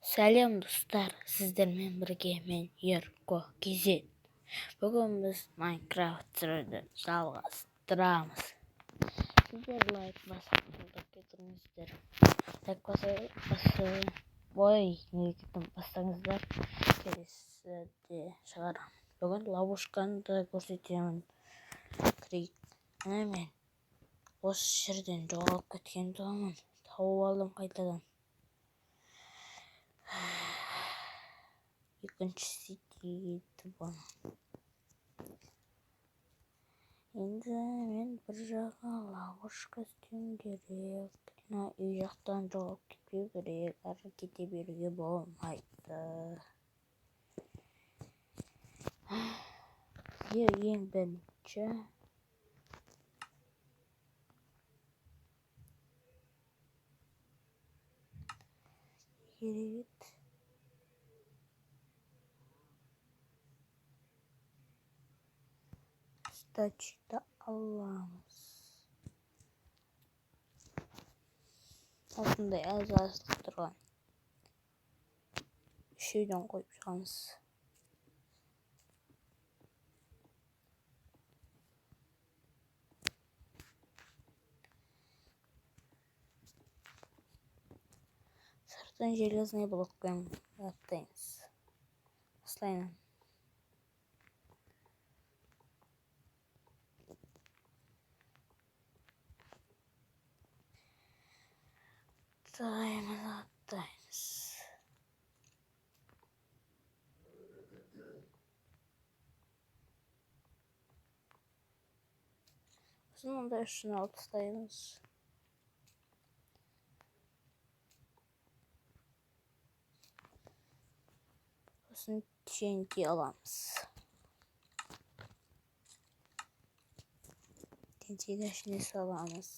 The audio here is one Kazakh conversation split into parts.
Сәлем достар, сіздермен бірге мен Ерко Кезет. Бүгін біз Майнкрафт сүруді жалғастырамыз. Сіздер лайк басып кетіңіздер. Лайк бастаңыздар. Келесіде шығар. Бүгін ловушканы да көрсетемін. Мен осы жерден жоғалып кеткен тұғымын. Тауып алдым қайтадан. Екіншісі тиді бұны. Енді мен бір жаға ловушка істеуім керек. Үй жақтан жоғалып кетпеу керек. Ары кете беруге болмайды. Ең бірінші керек. Стачты аламыз. Осындай аз-аздық тұрған. Үшеуден қойып шығамыз. Сыртын железный блокпен аттаймыз. Осылайынан. Аттаймыз. Сосын мұнда үшін алып тастаймыз. Сосын TNT аламыз. TNT'ді ішіне саламыз.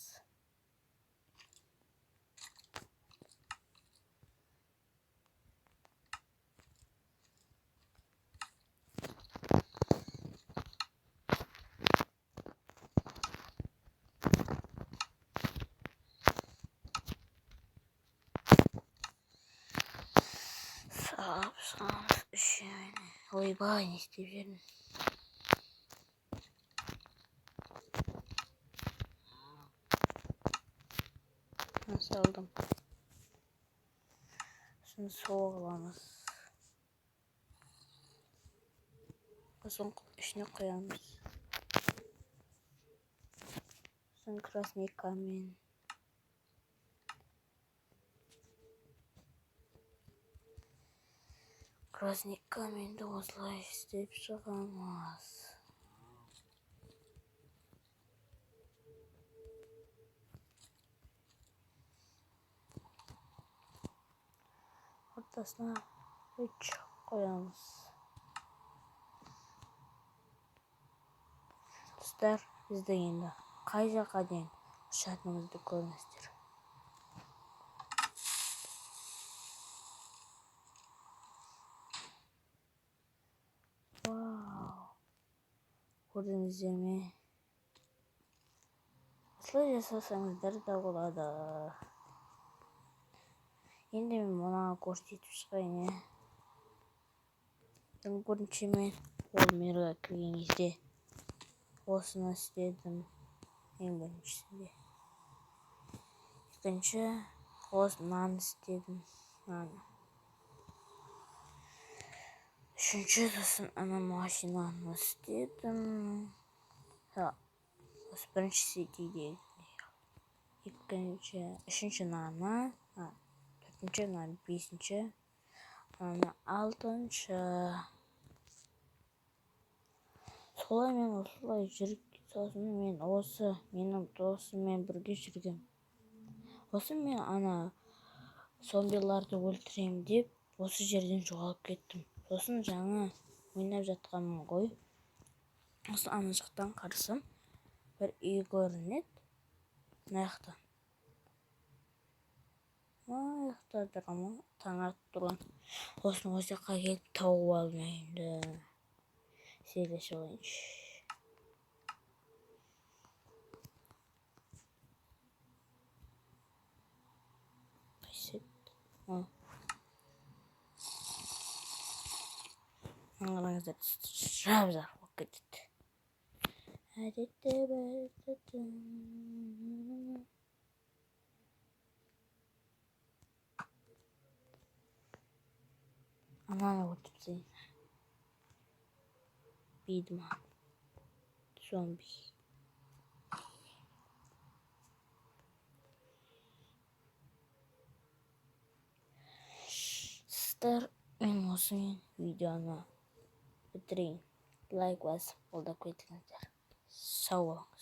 Саламыз үшеуіне. Ойбай, не істеп жүрмін. Салдым. Сосын соғыламыз. Сосын ішіне қоямыз. Сосын красный камень. Красный каменьді осылай істеп шығамыз. Ортасына 3 қоямыз. Достар, бізді енді қай жаққа дейін ұшатынымызды көріңіздер. Вау! Көрдіңіздер ме? Осылай жасасаңыздар да болады. Енді мен мұны көрсетіп шығайын. Ең бірінші мен ол мирға кірген кезде осыны істедім. Ең біріншісінде. Екінші осынан істедім. Үшінші сосын ана машинаны істедім. Осы біріншісі дейді. Екінші, үшінші наны. Төртінші наны, бесінші наны, алтыншы. Солай мен осылай жүріп, сосын мен осы менің досыммен бірге жүргем. Осы мен ана зомбиларды өлтірем деп осы жерден жоғалып кеттім. Сосын жаңа ойнап жатқанмын ғой. Осы ана жақтан қарасам бір үй көрінеді. Мына жақта тұрған таң атып тұрған. Осыны осы жаққа келіп тауып алмайымды. Сердеше ойыншы. жаздар жап-жарық болып кетеді. Әдетте ананы отырсың бейді ма зомби. Сіздер, мен осымен видеоны бітірейін. Лайк басып қолдап кетіңіздер. Сау болыңыз.